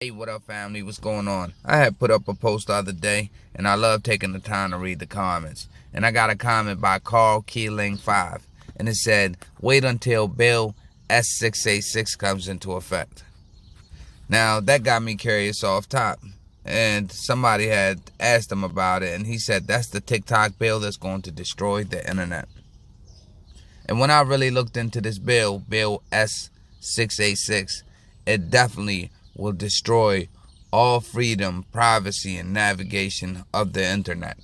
Hey, what up, family? What's going on? I had put up a post the other day, and I love taking the time to read the comments. And I got a comment by Carl Keeling 5, and it said, "Wait until Bill S686 comes into effect." Now, that got me curious off top. And somebody had asked him about it, and he said that's the TikTok bill that's going to destroy the internet. And when I really looked into this bill, Bill S686, it definitely will destroy all freedom, privacy, and navigation of the internet.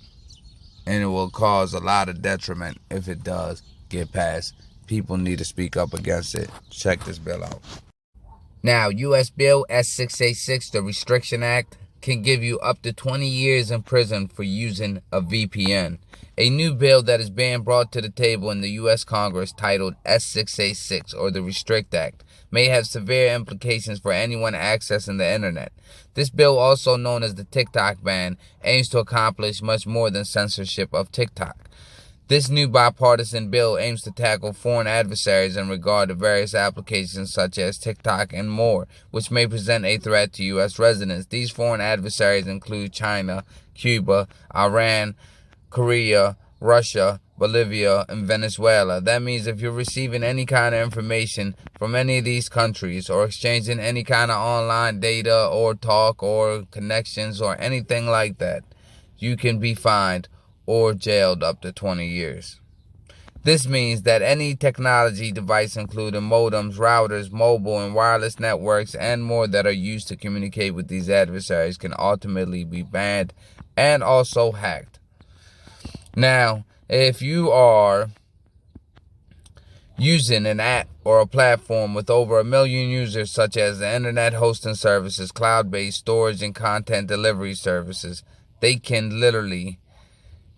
And it will cause a lot of detriment if it does get passed. People need to speak up against it. Check this bill out. Now, U.S. Bill S686, the Restriction Act, can give you up to 20 years in prison for using a VPN. A new bill that is being brought to the table in the U.S. Congress titled S686, or the Restrict Act, may have severe implications for anyone accessing the internet. This bill, also known as the TikTok ban, aims to accomplish much more than censorship of TikTok. This new bipartisan bill aims to tackle foreign adversaries in regard to various applications such as TikTok and more, which may present a threat to U.S. residents. These foreign adversaries include China, Cuba, Iran, Korea, Russia, Bolivia, and Venezuela. That means if you're receiving any kind of information from any of these countries or exchanging any kind of online data or talk or connections or anything like that, you can be fined or jailed up to 20 years. This means that any technology device, including modems, routers, mobile and wireless networks, and more that are used to communicate with these adversaries can ultimately be banned and also hacked. Now, if you are using an app or a platform with over 1 million users, such as the internet hosting services, cloud-based storage, and content delivery services, they can literally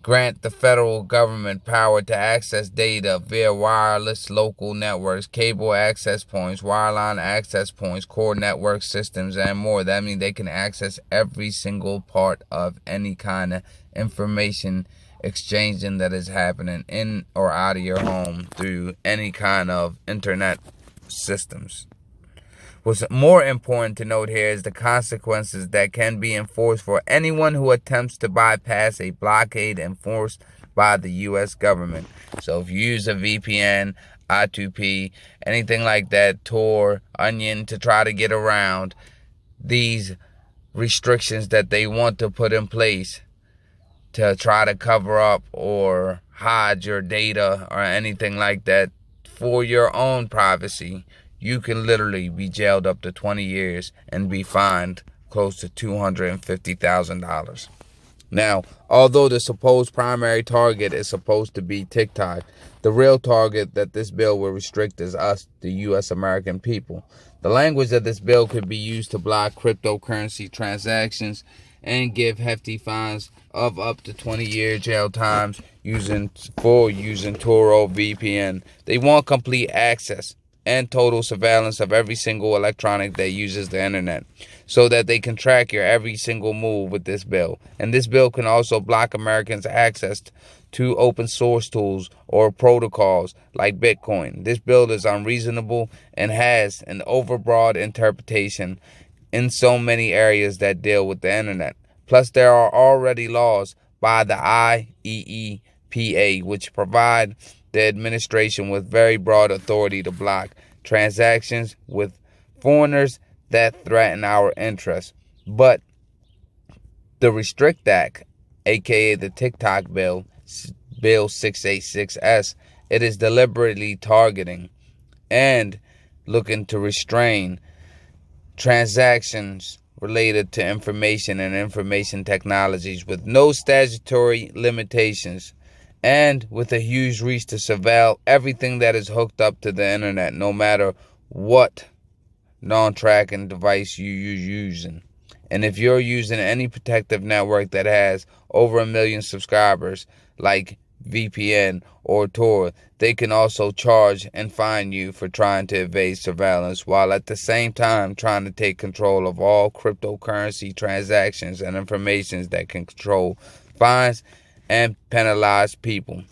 grant the federal government power to access data via wireless local networks, cable access points, wireline access points, core network systems, and more. That means they can access every single part of any kind of information exchanging that is happening in or out of your home through any kind of internet systems. What's more important to note here is the consequences that can be enforced for anyone who attempts to bypass a blockade enforced by the U.S. government. So if you use a VPN, I2P, anything like that, Tor, Onion, to try to get around these restrictions that they want to put in place to try to cover up or hide your data or anything like that for your own privacy, you can literally be jailed up to 20 years and be fined close to $250,000. Now, although the supposed primary target is supposed to be TikTok, the real target that this bill will restrict is us, the U.S. American people. The language of this bill could be used to block cryptocurrency transactions and give hefty fines of up to 20-year jail times using Toro VPN. They want complete access and total surveillance of every single electronic that uses the internet, so that they can track your every single move with this bill. And this bill can also block Americans' access to open source tools or protocols like Bitcoin. This bill is unreasonable and has an overbroad interpretation in so many areas that deal with the internet. Plus, there are already laws by the IEEPA which provide the administration with very broad authority to block transactions with foreigners that threaten our interests. But the Restrict Act, aka the TikTok bill, Bill 686S, it is deliberately targeting and looking to restrain transactions related to information and information technologies with no statutory limitations, and with a huge reach to surveil everything that is hooked up to the internet, no matter what non-tracking device you're using. And if you're using any protective network that has over 1 million subscribers, like VPN or Tor, they can also charge and fine you for trying to evade surveillance, while at the same time trying to take control of all cryptocurrency transactions and information that can control fines and penalize people.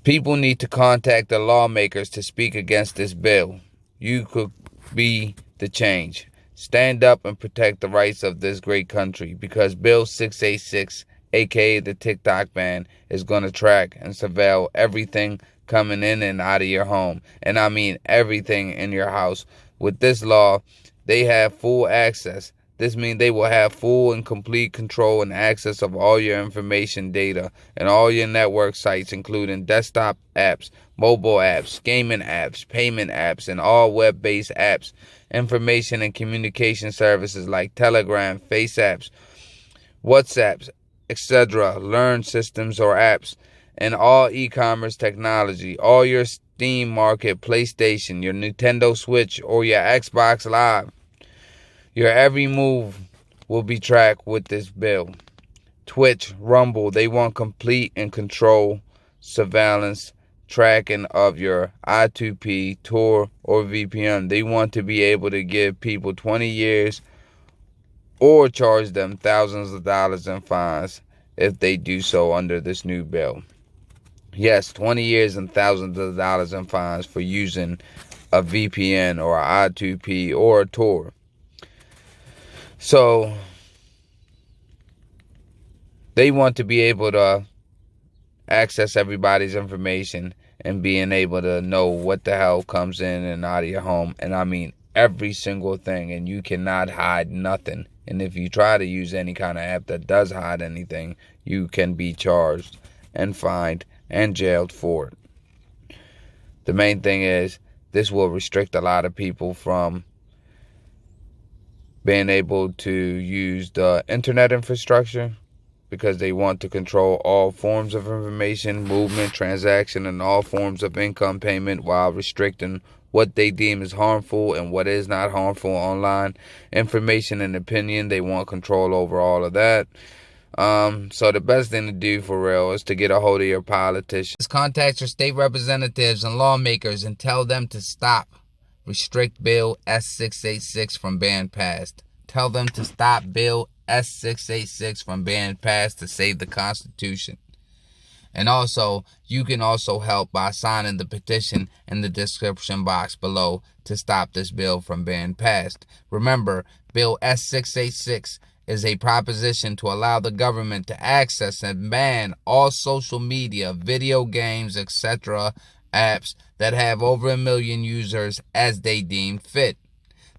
People need to contact the lawmakers to speak against this bill. You could be the change. Stand up and protect the rights of this great country, because Bill 686, aka the TikTok ban, is going to track and surveil everything coming in and out of your home. And I mean everything in your house. With this law, they have full access. This means they will have full and complete control and access of all your information data and all your network sites, including desktop apps, mobile apps, gaming apps, payment apps, and all web-based apps, information and communication services like Telegram, Face apps, WhatsApps, etc., Learn systems or apps, and all e-commerce technology, all your Steam Market, PlayStation, your Nintendo Switch, or your Xbox Live. Your every move will be tracked with this bill. Twitch, Rumble, they want complete and control surveillance tracking of your I2P, Tor, or VPN. They want to be able to give people 20 years or charge them thousands of dollars in fines if they do so under this new bill. Yes, 20 years and thousands of dollars in fines for using a VPN or a I2P or a Tor. So they want to be able to access everybody's information and being able to know what the hell comes in and out of your home. And I mean every single thing. And you cannot hide nothing. And if you try to use any kind of app that does hide anything, you can be charged and fined and jailed for it. The main thing is this will restrict a lot of people from being able to use the internet infrastructure, because they want to control all forms of information, movement, transaction, and all forms of income payment, while restricting what they deem is harmful and what is not harmful online. Information and opinion, they want control over all of that. So the best thing to do for real is to get a hold of your politicians. Contact your state representatives and lawmakers and tell them to stop. Restrict Bill S686 from being passed. Tell them to stop Bill S686 from being passed to save the Constitution. And also, you can also help by signing the petition in the description box below to stop this bill from being passed. Remember, Bill S686 is a proposition to allow the government to access and ban all social media, video games, etc. apps that have over 1 million users as they deem fit.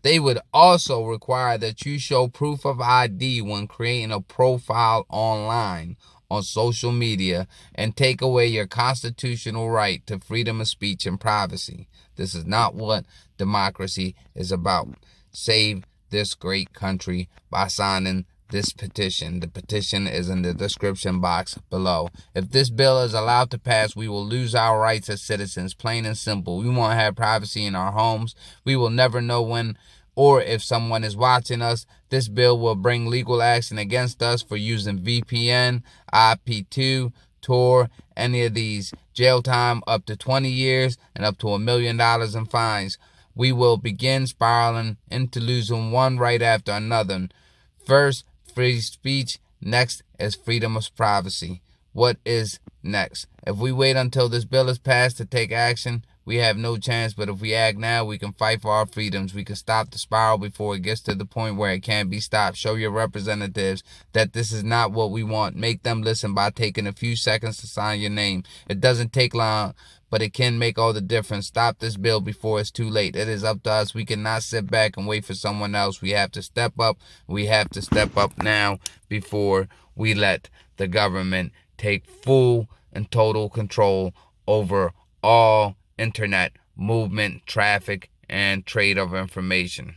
They would also require that you show proof of ID when creating a profile online on social media, and take away your constitutional right to freedom of speech and privacy. This is not what democracy is about. Save this great country by signing this petition. The petition is in the description box below. If this bill is allowed to pass, we will lose our rights as citizens, plain and simple. We won't have privacy in our homes. We will never know when or if someone is watching us. This bill will bring legal action against us for using VPN, IP2, Tor, any of these. Jail time up to 20 years and up to $1 million in fines. We will begin spiraling into losing one right after another. First, free speech. Next is freedom of privacy. What is next? If we wait until this bill is passed to take action, we have no chance. But if we act now, we can fight for our freedoms. We can stop the spiral before it gets to the point where it can't be stopped. Show your representatives that this is not what we want. Make them listen by taking a few seconds to sign your name. It doesn't take long, but it can make all the difference. Stop this bill before it's too late. It is up to us. We cannot sit back and wait for someone else. We have to step up. We have to step up now before we let the government take full and total control over all internet movement, traffic, and trade of information.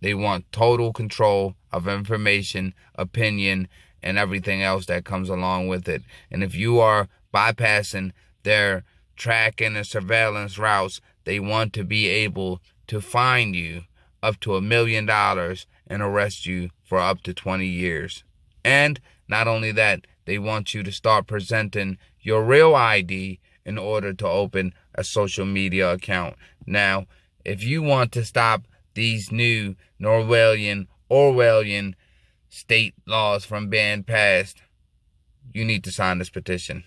They want total control of information, opinion, and everything else that comes along with it. And if you are bypassing their tracking and surveillance routes, they want to be able to fine you up to $1 million and arrest you for up to 20 years. And not only that, they want you to start presenting your real ID in order to open a social media account. Now, if you want to stop these new Orwellian state laws from being passed, you need to sign this petition.